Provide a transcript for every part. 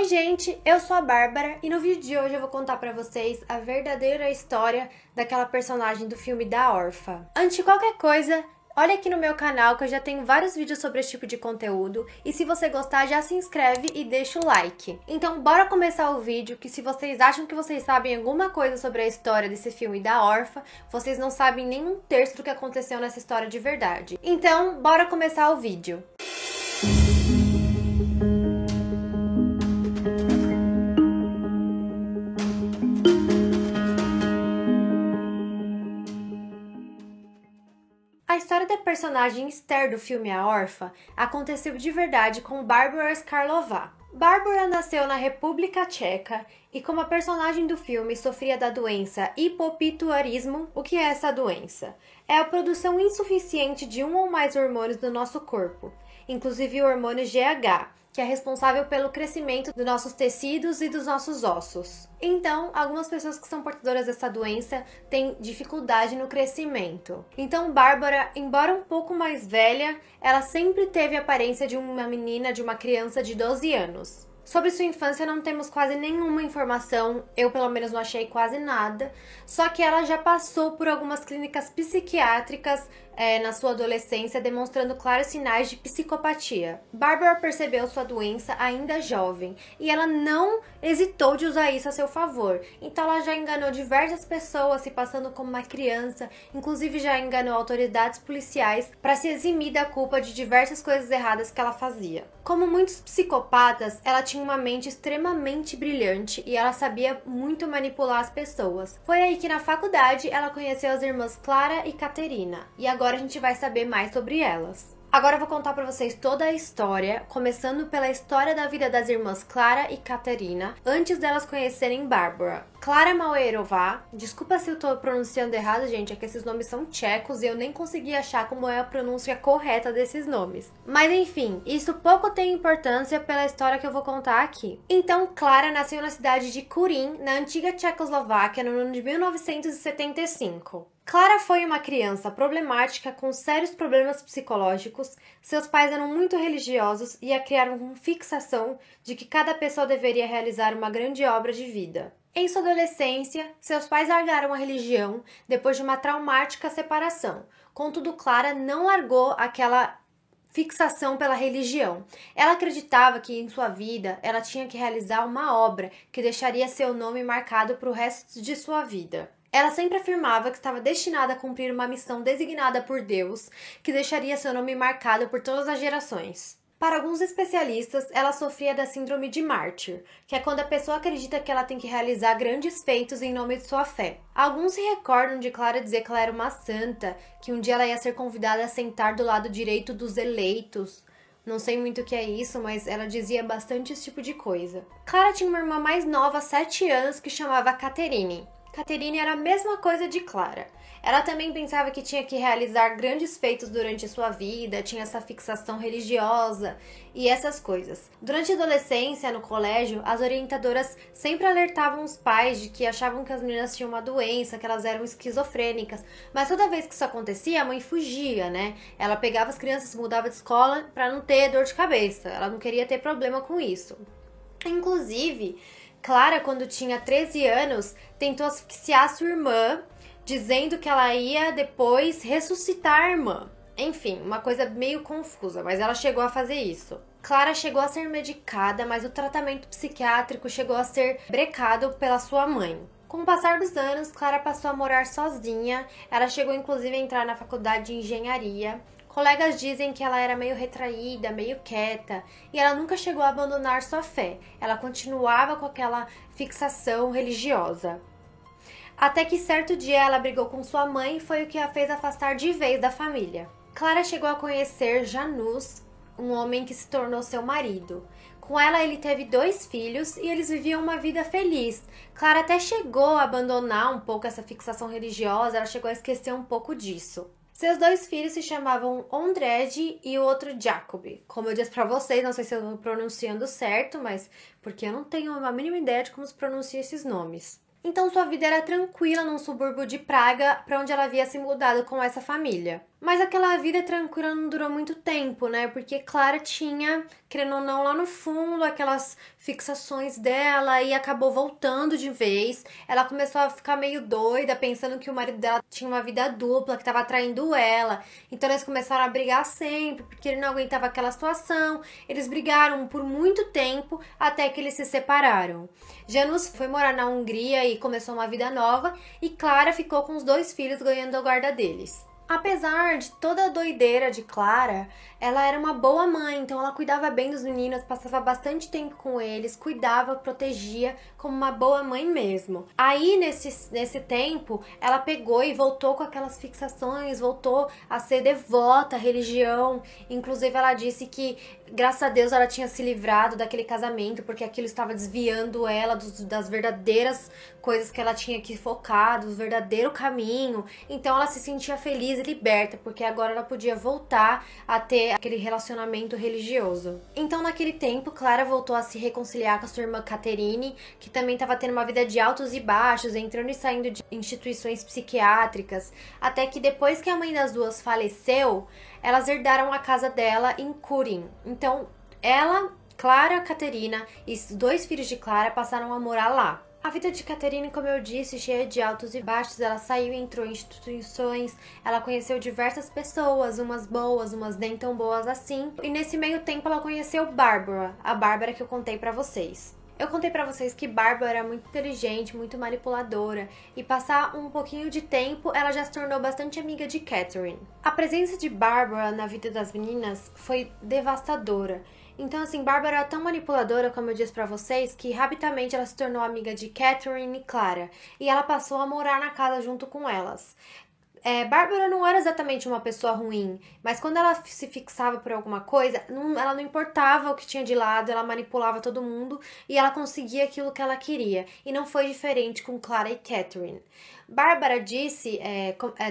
gente, eu sou a Bárbara e no vídeo de hoje eu vou contar pra vocês a verdadeira história daquela personagem do filme da Órfã. Antes de qualquer coisa, olha aqui no meu canal que eu já tenho vários vídeos sobre esse tipo de conteúdo e se você gostar já se inscreve e deixa o like. Então bora começar o vídeo, que se vocês acham que vocês sabem alguma coisa sobre a história desse filme da Órfã, vocês não sabem nem um terço do que aconteceu nessa história de verdade. Então bora começar o vídeo. A história da personagem Esther do filme A Órfã aconteceu de verdade com Barbora Skarlová. Barbora nasceu na República Tcheca e, como a personagem do filme, sofria da doença hipopituarismo. O que é essa doença? É a produção insuficiente de um ou mais hormônios do nosso corpo, inclusive o hormônio GH, que é responsável pelo crescimento dos nossos tecidos e dos nossos ossos. Então, algumas pessoas que são portadoras dessa doença têm dificuldade no crescimento. Então, Bárbara, embora um pouco mais velha, ela sempre teve a aparência de uma menina, de uma criança de 12 anos. Sobre sua infância não temos quase nenhuma informação, eu pelo menos não achei quase nada, só que ela já passou por algumas clínicas psiquiátricas na sua adolescência, demonstrando claros sinais de psicopatia. Bárbara percebeu sua doença ainda jovem e ela não hesitou de usar isso a seu favor. Então ela já enganou diversas pessoas se passando como uma criança, inclusive já enganou autoridades policiais para se eximir da culpa de diversas coisas erradas que ela fazia. Como muitos psicopatas, ela tinha uma mente extremamente brilhante e ela sabia muito manipular as pessoas. Foi aí que na faculdade ela conheceu as irmãs Clara e Caterina, e agora a gente vai saber mais sobre elas. Agora eu vou contar pra vocês toda a história, começando pela história da vida das irmãs Clara e Caterina, antes delas conhecerem Bárbara. Clara Mauerová, desculpa se eu tô pronunciando errado, gente, é que esses nomes são tchecos e eu nem consegui achar como é a pronúncia correta desses nomes. Mas enfim, isso pouco tem importância pela história que eu vou contar aqui. Então, Clara nasceu na cidade de Kurim, na antiga Tchecoslováquia, no ano de 1975. Clara foi uma criança problemática com sérios problemas psicológicos. Seus pais eram muito religiosos e a criaram com fixação de que cada pessoa deveria realizar uma grande obra de vida. Em sua adolescência, seus pais largaram a religião depois de uma traumática separação. Contudo, Clara não largou aquela fixação pela religião. Ela acreditava que em sua vida ela tinha que realizar uma obra que deixaria seu nome marcado para o resto de sua vida. Ela sempre afirmava que estava destinada a cumprir uma missão designada por Deus, que deixaria seu nome marcado por todas as gerações. Para alguns especialistas, ela sofria da síndrome de mártir, que é quando a pessoa acredita que ela tem que realizar grandes feitos em nome de sua fé. Alguns se recordam de Clara dizer que ela era uma santa, que um dia ela ia ser convidada a sentar do lado direito dos eleitos. Não sei muito o que é isso, mas ela dizia bastante esse tipo de coisa. Clara tinha uma irmã mais nova, 7 anos, que chamava Caterine. Caterine era a mesma coisa de Clara. Ela também pensava que tinha que realizar grandes feitos durante sua vida, tinha essa fixação religiosa e essas coisas. Durante a adolescência, no colégio, as orientadoras sempre alertavam os pais de que achavam que as meninas tinham uma doença, que elas eram esquizofrênicas. Mas toda vez que isso acontecia, a mãe fugia, né? Ela pegava as crianças, mudava de escola para não ter dor de cabeça. Ela não queria ter problema com isso. Inclusive, Clara, quando tinha 13 anos, tentou asfixiar sua irmã, dizendo que ela ia depois ressuscitar a irmã. Enfim, uma coisa meio confusa, mas ela chegou a fazer isso. Clara chegou a ser medicada, mas o tratamento psiquiátrico chegou a ser brecado pela sua mãe. Com o passar dos anos, Clara passou a morar sozinha. Ela chegou inclusive a entrar na faculdade de engenharia. Colegas dizem que ela era meio retraída, meio quieta, e ela nunca chegou a abandonar sua fé. Ela continuava com aquela fixação religiosa. Até que certo dia ela brigou com sua mãe e foi o que a fez afastar de vez da família. Clara chegou a conhecer Janusz, um homem que se tornou seu marido. Com ela ele teve 2 filhos e eles viviam uma vida feliz. Clara até chegou a abandonar um pouco essa fixação religiosa, ela chegou a esquecer um pouco disso. Seus 2 filhos se chamavam Ondrej e o outro Jacob. Como eu disse pra vocês, não sei se eu estou pronunciando certo, mas porque eu não tenho a mínima ideia de como se pronuncia esses nomes. Então sua vida era tranquila num subúrbio de Praga, para onde ela havia se mudado com essa família. Mas aquela vida tranquila não durou muito tempo, né? Porque Clara tinha querendo ou não, lá no fundo, aquelas fixações dela e acabou voltando de vez. Ela começou a ficar meio doida, pensando que o marido dela tinha uma vida dupla, que tava traindo ela. Então eles começaram a brigar sempre, porque ele não aguentava aquela situação. Eles brigaram por muito tempo até que eles se separaram. Janus foi morar na Hungria e começou uma vida nova, e Clara ficou com os 2 filhos ganhando a guarda deles. Apesar de toda a doideira de Clara, ela era uma boa mãe, então ela cuidava bem dos meninos, passava bastante tempo com eles, cuidava, protegia, como uma boa mãe mesmo. Aí, nesse tempo, ela pegou e voltou com aquelas fixações, voltou a ser devota à religião. Inclusive, ela disse que, graças a Deus, ela tinha se livrado daquele casamento, porque aquilo estava desviando ela das verdadeiras coisas que ela tinha que focar, do verdadeiro caminho. Então, ela se sentia feliz e liberta, porque agora ela podia voltar a ter aquele relacionamento religioso. Então, naquele tempo, Clara voltou a se reconciliar com a sua irmã Catherine, que também estava tendo uma vida de altos e baixos, entrando e saindo de instituições psiquiátricas, até que depois que a mãe das duas faleceu, elas herdaram a casa dela em Kurin. Então, ela, Clara, Caterina e os 2 filhos de Clara passaram a morar lá. A vida de Caterine, como eu disse, cheia de altos e baixos. Ela saiu e entrou em instituições, ela conheceu diversas pessoas, umas boas, umas nem tão boas assim. E nesse meio tempo ela conheceu Bárbara, a Bárbara que eu contei pra vocês. Eu contei pra vocês que Bárbara era muito inteligente, muito manipuladora, e passar um pouquinho de tempo, ela já se tornou bastante amiga de Catherine. A presença de Bárbara na vida das meninas foi devastadora. Então, assim, Bárbara era tão manipuladora, como eu disse pra vocês, que rapidamente ela se tornou amiga de Catherine e Clara, e ela passou a morar na casa junto com elas. Bárbara não era exatamente uma pessoa ruim, mas quando ela se fixava por alguma coisa, ela não importava o que tinha de lado, ela manipulava todo mundo e ela conseguia aquilo que ela queria. E não foi diferente com Clara e Catherine. Bárbara disse,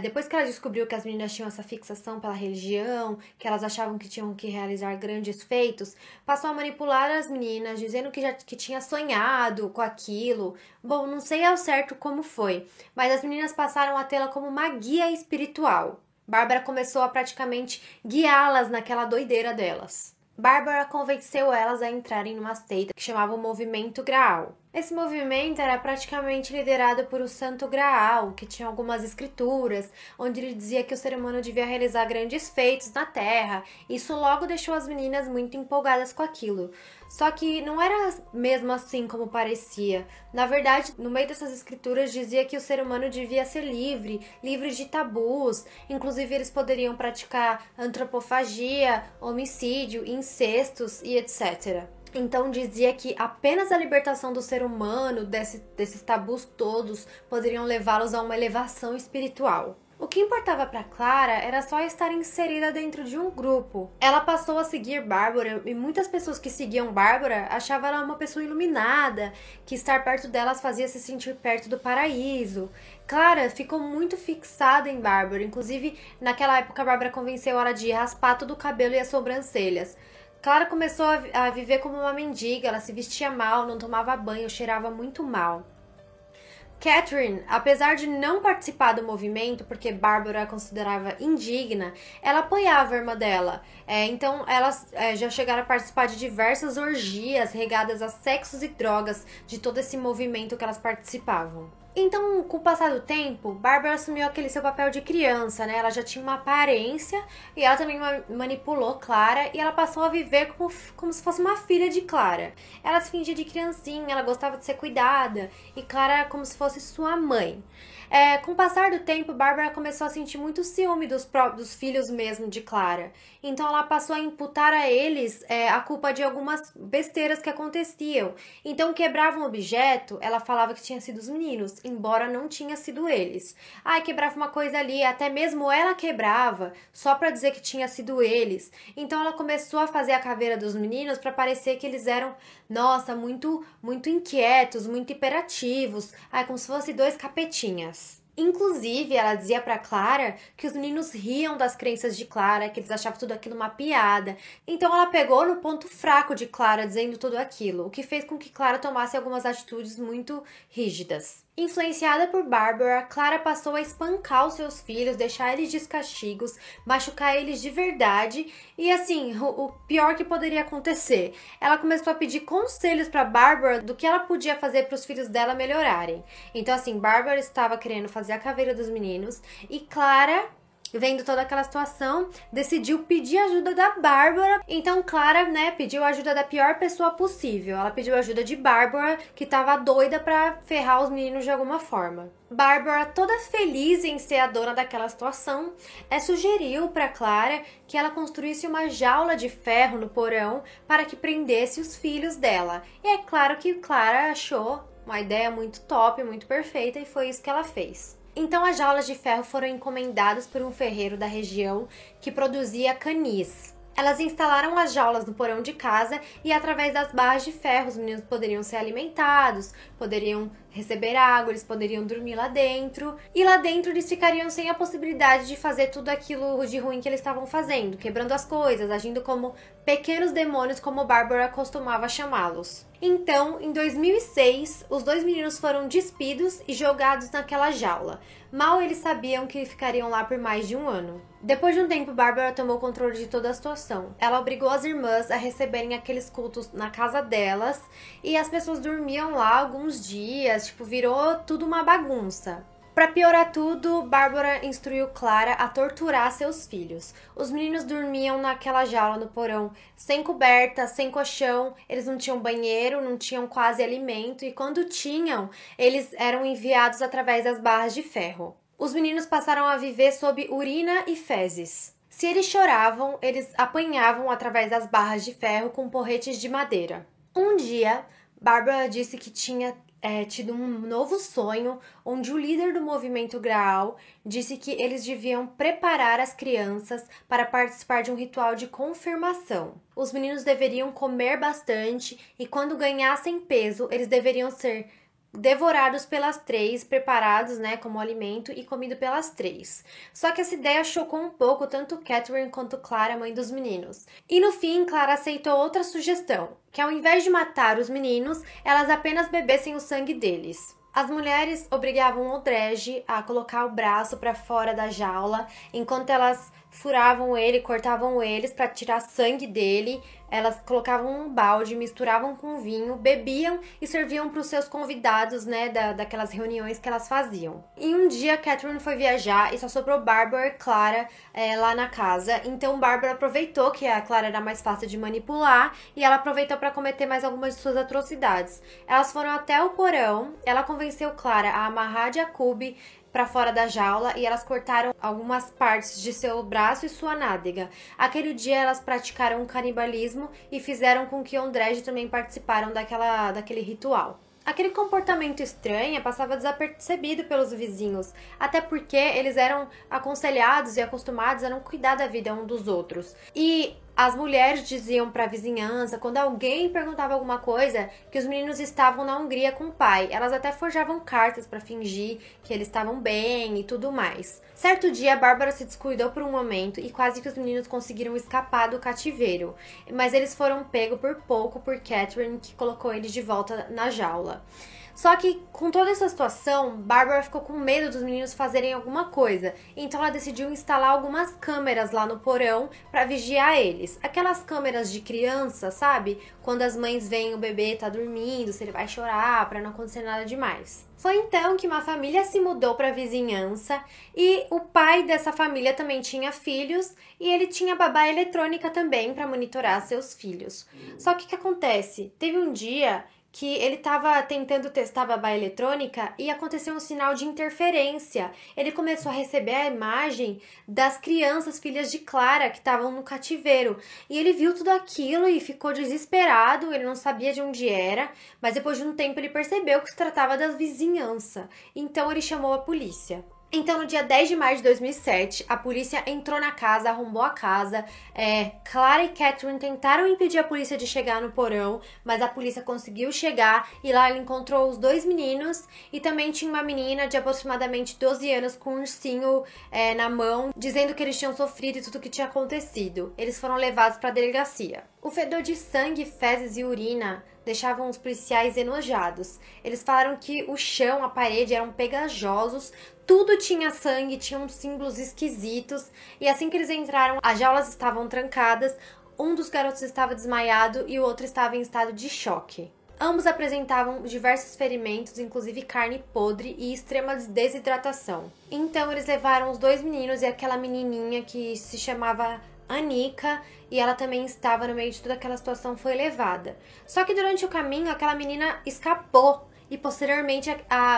depois que ela descobriu que as meninas tinham essa fixação pela religião, que elas achavam que tinham que realizar grandes feitos, passou a manipular as meninas, dizendo que tinha sonhado com aquilo. Bom, não sei ao certo como foi, mas as meninas passaram a tê-la como uma guia espiritual. Bárbara começou a praticamente guiá-las naquela doideira delas. Bárbara convenceu elas a entrarem numa seita que chamava o Movimento Graal. Esse movimento era praticamente liderado por o Santo Graal, que tinha algumas escrituras, onde ele dizia que o ser humano devia realizar grandes feitos na Terra. Isso logo deixou as meninas muito empolgadas com aquilo. Só que não era mesmo assim como parecia. Na verdade, no meio dessas escrituras dizia que o ser humano devia ser livre de tabus. Inclusive, eles poderiam praticar antropofagia, homicídio, incestos e etc. Então dizia que apenas a libertação do ser humano desses tabus todos poderiam levá-los a uma elevação espiritual. O que importava para Clara era só estar inserida dentro de um grupo. Ela passou a seguir Bárbara e muitas pessoas que seguiam Bárbara achavam ela uma pessoa iluminada, que estar perto delas fazia se sentir perto do paraíso. Clara ficou muito fixada em Bárbara, inclusive naquela época a Bárbara convenceu ela de raspar todo o cabelo e as sobrancelhas. Clara começou a viver como uma mendiga, ela se vestia mal, não tomava banho, cheirava muito mal. Catherine, apesar de não participar do movimento, porque Bárbara a considerava indigna, ela apoiava a irmã dela. Então, elas já chegaram a participar de diversas orgias regadas a sexos e drogas de todo esse movimento que elas participavam. Então, com o passar do tempo, Bárbara assumiu aquele seu papel de criança, né? Ela já tinha uma aparência e ela também manipulou Clara e ela passou a viver como se fosse uma filha de Clara. Ela se fingia de criancinha, ela gostava de ser cuidada e Clara era como se fosse sua mãe. Com o passar do tempo, Bárbara começou a sentir muito ciúme dos filhos mesmo de Clara. Então ela passou a imputar a eles a culpa de algumas besteiras que aconteciam. Então quebrava um objeto, ela falava que tinha sido os meninos, embora não tinha sido eles. Quebrava uma coisa ali, até mesmo ela quebrava, só pra dizer que tinha sido eles. Então ela começou a fazer a caveira dos meninos pra parecer que eles eram, nossa, muito inquietos, muito hiperativos, como se fossem 2 capetinhas. Inclusive, ela dizia pra Clara que os meninos riam das crenças de Clara, que eles achavam tudo aquilo uma piada. Então ela pegou no ponto fraco de Clara dizendo tudo aquilo, o que fez com que Clara tomasse algumas atitudes muito rígidas. Influenciada por Barbara, Clara passou a espancar os seus filhos, deixar eles de castigos, machucar eles de verdade e assim, o pior que poderia acontecer. Ela começou a pedir conselhos para Barbara do que ela podia fazer para os filhos dela melhorarem. Então assim, Barbara estava querendo fazer a caveira dos meninos e Clara, vendo toda aquela situação, decidiu pedir ajuda da Bárbara. Então Clara, pediu ajuda da pior pessoa possível. Ela pediu ajuda de Bárbara, que tava doida pra ferrar os meninos de alguma forma. Bárbara, toda feliz em ser a dona daquela situação, sugeriu para Clara que ela construísse uma jaula de ferro no porão para que prendesse os filhos dela. E é claro que Clara achou uma ideia muito top, muito perfeita, e foi isso que ela fez. Então as jaulas de ferro foram encomendadas por um ferreiro da região que produzia canis. Elas instalaram as jaulas no porão de casa e através das barras de ferro os meninos poderiam ser alimentados, poderiam receber água, eles poderiam dormir lá dentro. E lá dentro eles ficariam sem a possibilidade de fazer tudo aquilo de ruim que eles estavam fazendo, quebrando as coisas, agindo como pequenos demônios, como Bárbara costumava chamá-los. Então, em 2006, os 2 meninos foram despidos e jogados naquela jaula. Mal eles sabiam que ficariam lá por mais de 1 ano. Depois de um tempo, Bárbara tomou controle de toda a situação. Ela obrigou as irmãs a receberem aqueles cultos na casa delas e as pessoas dormiam lá alguns dias, virou tudo uma bagunça. Para piorar tudo, Bárbara instruiu Clara a torturar seus filhos. Os meninos dormiam naquela jaula no porão, sem coberta, sem colchão, eles não tinham banheiro, não tinham quase alimento e quando tinham, eles eram enviados através das barras de ferro. Os meninos passaram a viver sob urina e fezes. Se eles choravam, eles apanhavam através das barras de ferro com porretes de madeira. Um dia, Bárbara disse que tinha tido um novo sonho, onde o líder do movimento Graal disse que eles deviam preparar as crianças para participar de um ritual de confirmação. Os meninos deveriam comer bastante e quando ganhassem peso, eles deveriam ser devorados pelas 3, preparados, como alimento e comido pelas 3. Só que essa ideia chocou um pouco tanto Catherine quanto Clara, mãe dos meninos. E no fim, Clara aceitou outra sugestão, que ao invés de matar os meninos, elas apenas bebessem o sangue deles. As mulheres obrigavam Odrege a colocar o braço para fora da jaula, enquanto elas furavam ele, cortavam eles para tirar sangue dele. Elas colocavam um balde, misturavam com vinho, bebiam e serviam para os seus convidados, daquelas reuniões que elas faziam. E um dia, Catherine foi viajar e só sobrou Bárbara e Clara lá na casa. Então, Bárbara aproveitou que a Clara era mais fácil de manipular e ela aproveitou para cometer mais algumas de suas atrocidades. Elas foram até o porão, ela convenceu Clara a amarrar Jacob para fora da jaula e elas cortaram algumas partes de seu braço e sua nádega. Aquele dia elas praticaram um canibalismo e fizeram com que Ondrej também participaram daquele ritual. Aquele comportamento estranho passava desapercebido pelos vizinhos, até porque eles eram aconselhados e acostumados a não cuidar da vida um dos outros. E as mulheres diziam para a vizinhança, quando alguém perguntava alguma coisa, que os meninos estavam na Hungria com o pai. Elas até forjavam cartas para fingir que eles estavam bem e tudo mais. Certo dia, Bárbara se descuidou por um momento e quase que os meninos conseguiram escapar do cativeiro. Mas eles foram pegos por pouco por Catherine, que colocou eles de volta na jaula. Só que, com toda essa situação, Bárbara ficou com medo dos meninos fazerem alguma coisa. Então ela decidiu instalar algumas câmeras lá no porão para vigiar eles. Aquelas câmeras de criança, sabe? Quando as mães veem o bebê tá dormindo, se ele vai chorar, para não acontecer nada demais. Foi então que uma família se mudou para a vizinhança e o pai dessa família também tinha filhos e ele tinha babá eletrônica também para monitorar seus filhos. Só que o que acontece? Teve um dia que ele estava tentando testar a babá eletrônica e aconteceu um sinal de interferência. Ele começou a receber a imagem das crianças, filhas de Clara, que estavam no cativeiro. E ele viu tudo aquilo e ficou desesperado, ele não sabia de onde era, mas depois de um tempo ele percebeu que se tratava da vizinhança. Então ele chamou a polícia. Então, no dia 10 de maio de 2007, a polícia entrou na casa, arrombou a casa. Clara e Catherine tentaram impedir a polícia de chegar no porão, mas a polícia conseguiu chegar e lá ela encontrou os 2 meninos e também tinha uma menina de aproximadamente 12 anos com um ursinho na mão, dizendo que eles tinham sofrido e tudo o que tinha acontecido. Eles foram levados para a delegacia. O fedor de sangue, fezes e urina deixavam os policiais enojados. Eles falaram que o chão, a parede eram pegajosos, tudo tinha sangue, tinha uns símbolos esquisitos, e assim que eles entraram, as jaulas estavam trancadas, um dos garotos estava desmaiado e o outro estava em estado de choque. Ambos apresentavam diversos ferimentos, inclusive carne podre e extrema desidratação. Então eles levaram os dois meninos e aquela menininha que se chamava Anika, e ela também estava no meio de toda aquela situação, foi levada. Só que durante o caminho, aquela menina escapou. E posteriormente,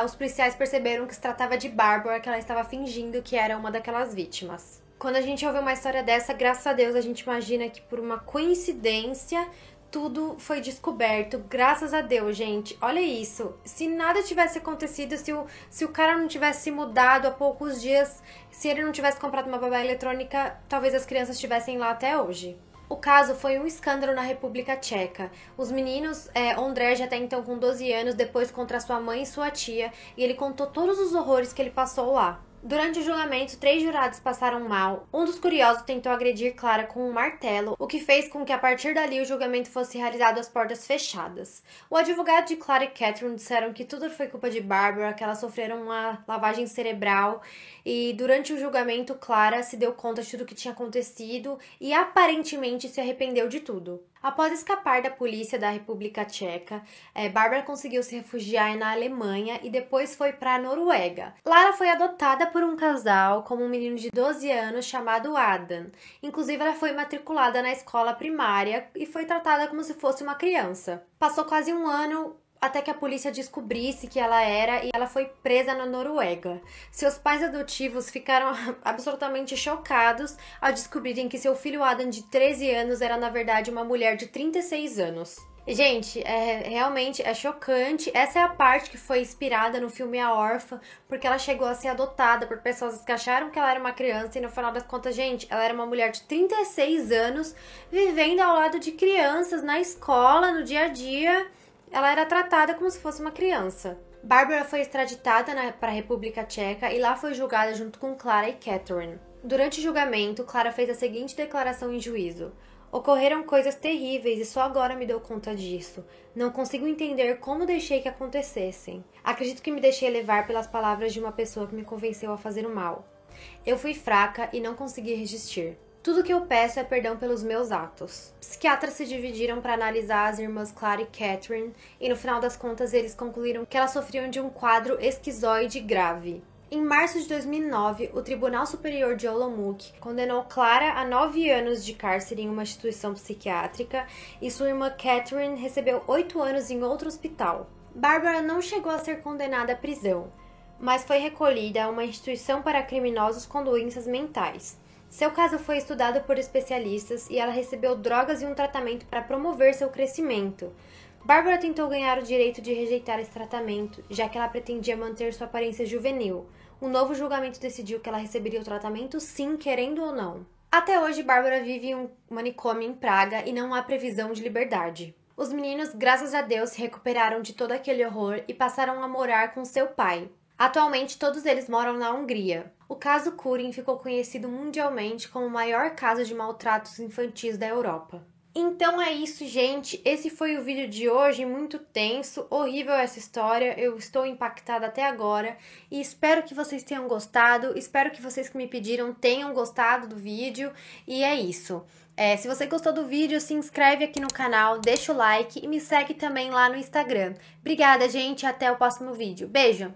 os policiais perceberam que se tratava de Barbara, que ela estava fingindo que era uma daquelas vítimas. Quando a gente ouve uma história dessa, graças a Deus, a gente imagina que por uma coincidência, tudo foi descoberto. Graças a Deus, gente. Olha isso. Se nada tivesse acontecido, se o cara não tivesse se mudado há poucos dias, se ele não tivesse comprado uma babá eletrônica, talvez as crianças estivessem lá até hoje. O caso foi um escândalo na República Tcheca. Os meninos, Ondrej até então com 12 anos, depois contra sua mãe e sua tia, e ele contou todos os horrores que ele passou lá. Durante o julgamento, 3 jurados passaram mal. Um dos curiosos tentou agredir Clara com um martelo, o que fez com que a partir dali o julgamento fosse realizado às portas fechadas. O advogado de Clara e Catherine disseram que tudo foi culpa de Barbara, que elas sofreram uma lavagem cerebral, e durante o julgamento Clara se deu conta de tudo que tinha acontecido e aparentemente se arrependeu de tudo. Após escapar da polícia da República Tcheca, Barbara conseguiu se refugiar na Alemanha e depois foi para a Noruega. Lá ela foi adotada por um casal como um menino de 12 anos chamado Adam. Inclusive, ela foi matriculada na escola primária e foi tratada como se fosse uma criança. Passou quase um ano até que a polícia descobrisse que ela era, e ela foi presa na Noruega. Seus pais adotivos ficaram absolutamente chocados ao descobrirem que seu filho Adam, de 13 anos, era na verdade uma mulher de 36 anos. Gente, realmente é chocante. Essa é a parte que foi inspirada no filme A Órfã, porque ela chegou a ser adotada por pessoas que acharam que ela era uma criança e no final das contas, gente, ela era uma mulher de 36 anos vivendo ao lado de crianças na escola, no dia a dia. Ela era tratada como se fosse uma criança. Barbara foi extraditada para a República Tcheca e lá foi julgada junto com Clara e Catherine. Durante o julgamento, Clara fez a seguinte declaração em juízo: "Ocorreram coisas terríveis e só agora me dou conta disso. Não consigo entender como deixei que acontecessem. Acredito que me deixei levar pelas palavras de uma pessoa que me convenceu a fazer o mal. Eu fui fraca e não consegui resistir. Tudo que eu peço é perdão pelos meus atos." Psiquiatras se dividiram para analisar as irmãs Clara e Catherine e no final das contas eles concluíram que elas sofriam de um quadro esquizoide grave. Em março de 2009, o Tribunal Superior de Olomouc condenou Clara a 9 anos de cárcere em uma instituição psiquiátrica e sua irmã Catherine recebeu 8 anos em outro hospital. Barbara não chegou a ser condenada à prisão, mas foi recolhida a uma instituição para criminosos com doenças mentais. Seu caso foi estudado por especialistas e ela recebeu drogas e um tratamento para promover seu crescimento. Barbara tentou ganhar o direito de rejeitar esse tratamento, já que ela pretendia manter sua aparência juvenil. Um novo julgamento decidiu que ela receberia o tratamento sim, querendo ou não. Até hoje, Barbara vive em um manicômio em Praga e não há previsão de liberdade. Os meninos, graças a Deus, se recuperaram de todo aquele horror e passaram a morar com seu pai. Atualmente, todos eles moram na Hungria. O caso Curin ficou conhecido mundialmente como o maior caso de maltratos infantis da Europa. Então é isso, gente. Esse foi o vídeo de hoje, muito tenso, horrível essa história. Eu estou impactada até agora e espero que vocês tenham gostado. Espero que vocês que me pediram tenham gostado do vídeo. E é isso. Se você gostou do vídeo, se inscreve aqui no canal, deixa o like e me segue também lá no Instagram. Obrigada, gente. Até o próximo vídeo. Beijo!